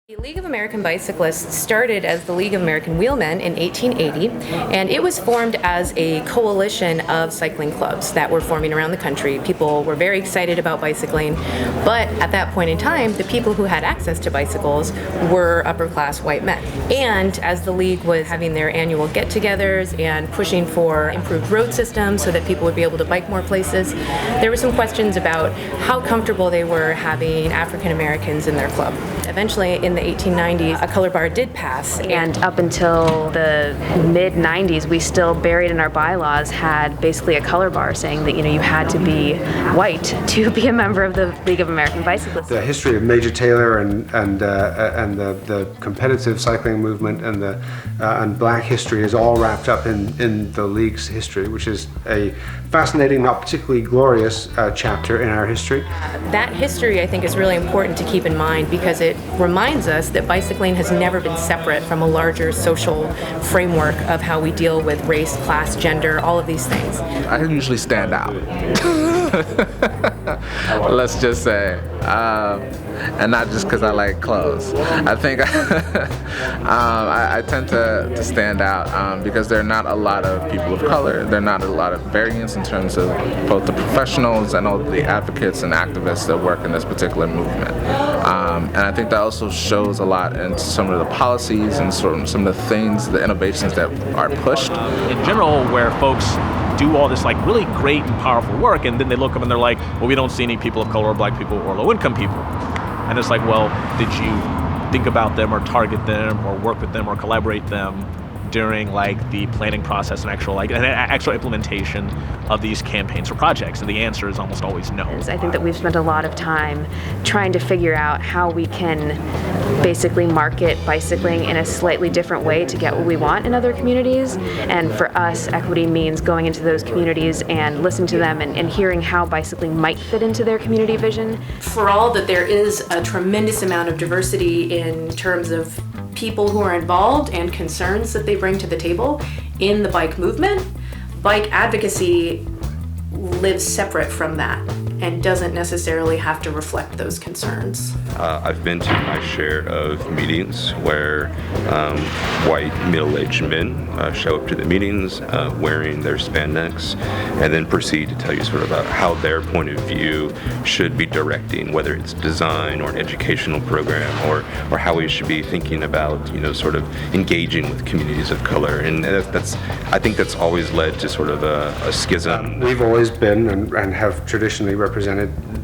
The League of American Bicyclists started as the League of American Wheelmen in 1880, and it was formed as a coalition of cycling clubs that were forming around the country. People were very excited about bicycling, but at that point in time, the people who had access to bicycles were upper-class white men. And as the League was having their annual get-togethers and pushing for improved road systems so that people would be able to bike more places, there were some questions about how comfortable they were having African Americans in their club. Eventually, in the 1890s, a color bar did pass. And up until the mid-90s, we still, buried in our bylaws, had basically a color bar saying that, you had to be white to be a member of the League of American Bicyclists. The history of Major Taylor and the competitive cycling movement and black history is all wrapped up in the League's history, which is a fascinating, not particularly glorious chapter in our history. That history, I think, is really important to keep in mind because it reminds us that bicycling has never been separate from a larger social framework of how we deal with race, class, gender, all of these things. I usually stand out. Let's just say, and not just because I like clothes. I think I tend to stand out because there are not a lot of people of color. There are not a lot of variants in terms of both the professionals and all the advocates and activists that work in this particular movement. And I think that also shows a lot in some of the policies and some of the things, the innovations that are pushed. In general, where folks do all this really great and powerful work, and then they look up and they're like, well, we don't see any people of color or black people or low-income people. And it's like, well, did you think about them or target them or work with them or collaborate them during the planning process and actual implementation of these campaigns or projects? And the answer is almost always no. I think that we've spent a lot of time trying to figure out how we can basically market bicycling in a slightly different way to get what we want in other communities. And for us, equity means going into those communities and listening to them and hearing how bicycling might fit into their community vision. For all that there is a tremendous amount of diversity in terms of people who are involved and concerns that they bring to the table in the bike movement, bike advocacy lives separate from that and doesn't necessarily have to reflect those concerns. I've been to my share of meetings where white middle-aged men show up to the meetings wearing their spandex and then proceed to tell you sort of about how their point of view should be directing, whether it's design or an educational program or how we should be thinking about, sort of engaging with communities of color. And I think that's always led to sort of a schism. We've always been and have traditionally represented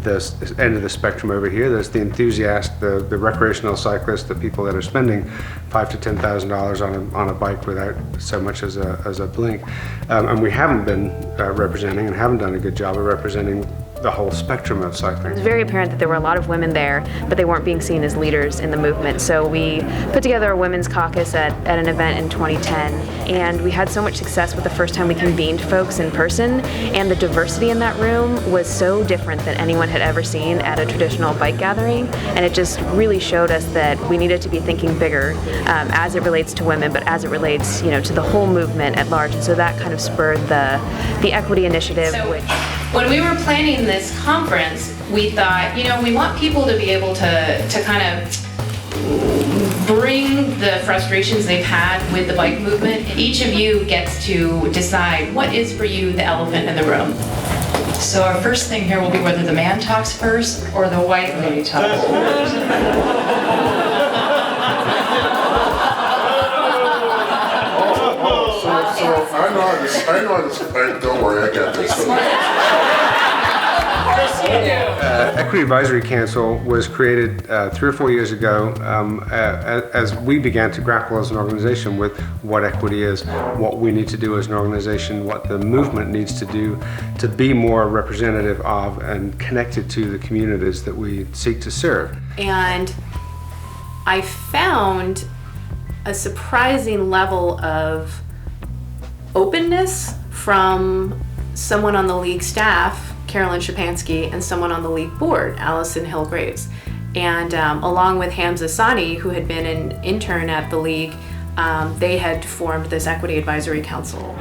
this end of the spectrum over here. There's the enthusiast, the recreational cyclist, the people that are spending $5,000 to $10,000 on a bike without so much as a blink. And we haven't been representing and haven't done a good job of representing the whole spectrum of cycling. It was very apparent that there were a lot of women there, but they weren't being seen as leaders in the movement. So we put together a women's caucus at an event in 2010, and we had so much success with the first time we convened folks in person, and the diversity in that room was so different than anyone had ever seen at a traditional bike gathering, and it just really showed us that we needed to be thinking bigger as it relates to women, but as it relates, to the whole movement at large. And so that kind of spurred the Equity Initiative. When we were planning this conference, we thought, we want people to be able to kind of bring the frustrations they've had with the bike movement. Each of you gets to decide what is for you the elephant in the room. So our first thing here will be whether the man talks first or the white lady talks first. I know how to speak. Don't worry, I got this. Equity Advisory Council was created 3 or 4 years ago as we began to grapple as an organization with what equity is, what we need to do as an organization, what the movement needs to do to be more representative of and connected to the communities that we seek to serve. And I found a surprising level of openness from someone on the League staff, Carolyn Shapansky, and someone on the League board, Allison Hill-Graves. And along with Hamza Sani, who had been an intern at the League, they had formed this Equity Advisory Council.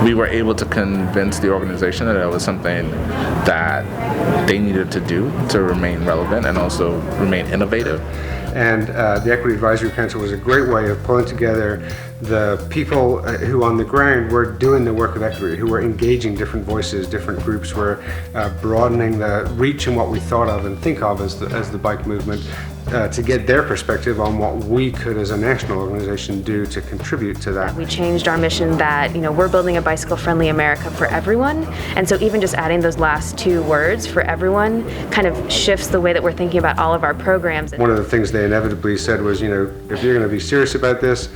We were able to convince the organization that it was something that they needed to do to remain relevant and also remain innovative. And the Equity Advisory Council was a great way of pulling together the people who on the ground were doing the work of equity, who were engaging different voices, different groups, were broadening the reach and what we thought of and think of as the bike movement, to get their perspective on what we could as a national organization do to contribute to that. We changed our mission that, we're building a bicycle-friendly America for everyone. And so even just adding those last two words, for everyone, kind of shifts the way that we're thinking about all of our programs. One of the things they inevitably said was, if you're going to be serious about this,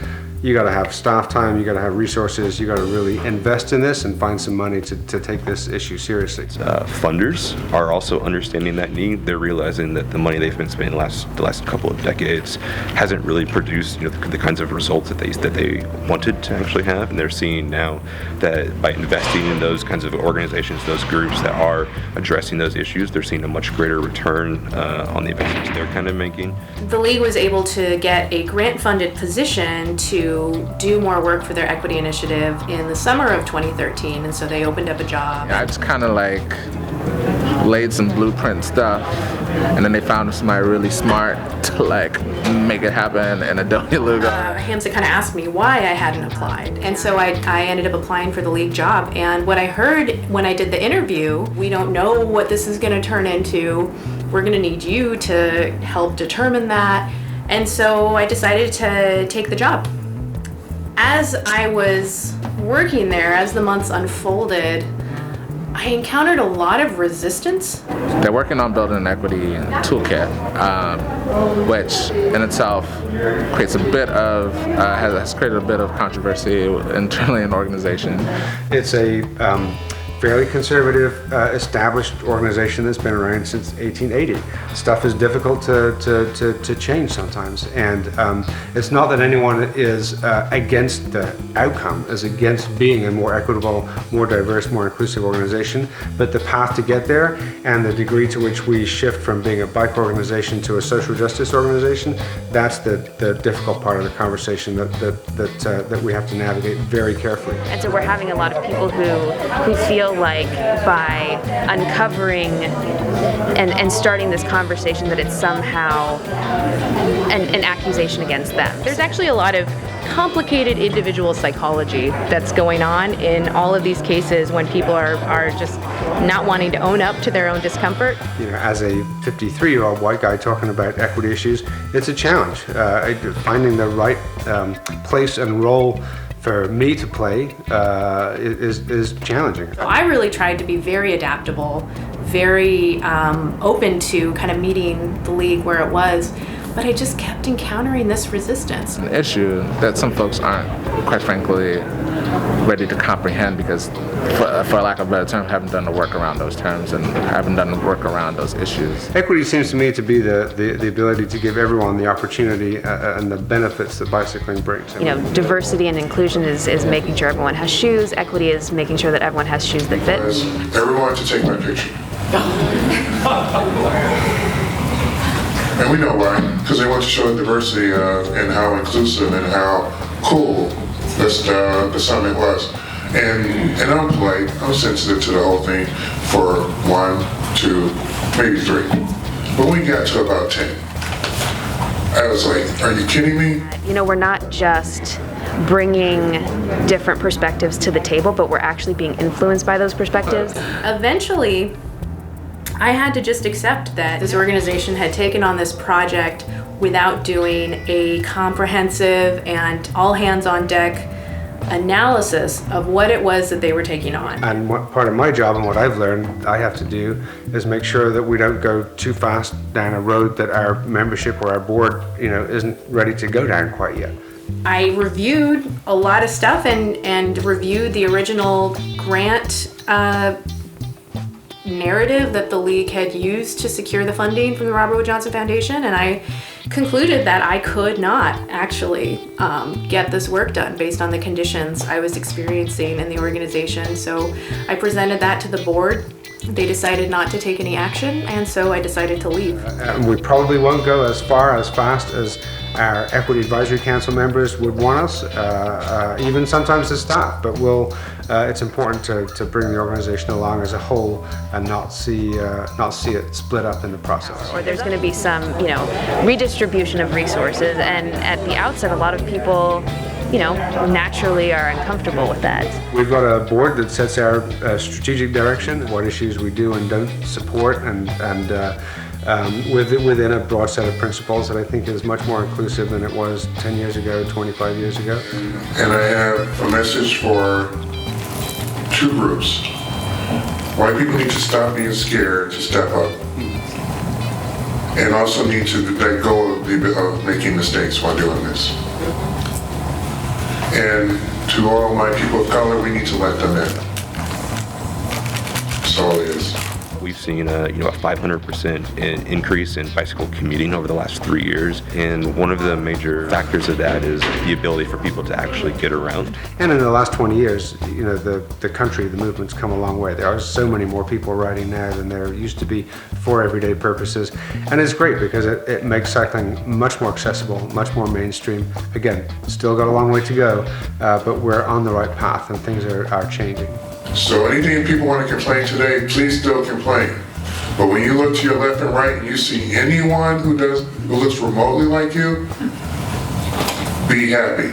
you got to have staff time, you got to have resources, you got to really invest in this and find some money to take this issue seriously. Funders are also understanding that need. They're realizing that the money they've been spending the last couple of decades hasn't really produced the kinds of results that they wanted to actually have, and they're seeing now that by investing in those kinds of organizations, those groups that are addressing those issues, they're seeing a much greater return on the investments they're kind of making. The League was able to get a grant-funded position to do more work for their equity initiative in the summer of 2013, and so they opened up a job. I just kind of laid some blueprint stuff, and then they found somebody really smart to make it happen in Adobe Lugo. Hamza kind of asked me why I hadn't applied, and so I ended up applying for the League job. And what I heard when I did the interview, we don't know what this is going to turn into. We're going to need you to help determine that. And so I decided to take the job. As I was working there, as the months unfolded, I encountered a lot of resistance. They're working on building an equity toolkit, which in itself creates has created a bit of controversy internally in the organization. It's a fairly conservative, established organization that's been around since 1880. Stuff is difficult to change sometimes, and it's not that anyone is against the outcome, is against being a more equitable, more diverse, more inclusive organization, but the path to get there and the degree to which we shift from being a bike organization to a social justice organization, that's the difficult part of the conversation that we have to navigate very carefully. And so we're having a lot of people who feel like by uncovering and starting this conversation that it's somehow an accusation against them. There's actually a lot of complicated individual psychology that's going on in all of these cases when people are just not wanting to own up to their own discomfort. As a 53-year-old white guy talking about equity issues, it's a challenge. Finding the right place and role for me to play is challenging. I really tried to be very adaptable, very open to kind of meeting the League where it was, but I just kept encountering this resistance. An issue that some folks aren't, quite frankly, ready to comprehend because, for lack of a better term, haven't done the work around those terms and haven't done the work around those issues. Equity seems to me to be the ability to give everyone the opportunity and the benefits that bicycling brings. Diversity and inclusion is making sure everyone has shoes. Equity is making sure that everyone has shoes that fit. Everyone wanted to take my picture. And we know why, because they want to show diversity and how inclusive and how cool the summit was. And I'm polite, I'm sensitive to the whole thing for 1, 2, maybe 3. But when we got to about 10, I was like, are you kidding me? We're not just bringing different perspectives to the table, but we're actually being influenced by those perspectives. Eventually, I had to just accept that this organization had taken on this project without doing a comprehensive and all hands on deck analysis of what it was that they were taking on. And what part of my job and what I've learned I have to do is make sure that we don't go too fast down a road that our membership or our board, isn't ready to go down quite yet. I reviewed a lot of stuff and reviewed the original grant narrative that the League had used to secure the funding from the Robert Wood Johnson Foundation, and I concluded that I could not actually get this work done based on the conditions I was experiencing in the organization. So I presented that to the board. They decided not to take any action, and so I decided to leave. We probably won't go as far, as fast as our Equity Advisory Council members would want us, even sometimes the staff, but it's important to bring the organization along as a whole and not see it split up in the process. Or there's going to be some, redistribution of resources, and at the outset, a lot of people, naturally are uncomfortable with that. We've got a board that sets our strategic direction, what issues we do and don't support, and within a broad set of principles that I think is much more inclusive than it was 10 years ago, 25 years ago. And I have a message for two groups. White people need to stop being scared to step up, and also need to let go of making mistakes while doing this. And to all my people of color, we need to let them in. That's all it is. We've seen a 500% increase in bicycle commuting over the last 3 years, and one of the major factors of that is the ability for people to actually get around. And in the last 20 years, the country, the movement's come a long way. There are so many more people riding now than there used to be for everyday purposes, and it's great because it makes cycling much more accessible, much more mainstream. Again, still got a long way to go, but we're on the right path and things are changing. So anything people want to complain today, please still complain. But when you look to your left and right and you see anyone who looks remotely like you, be happy.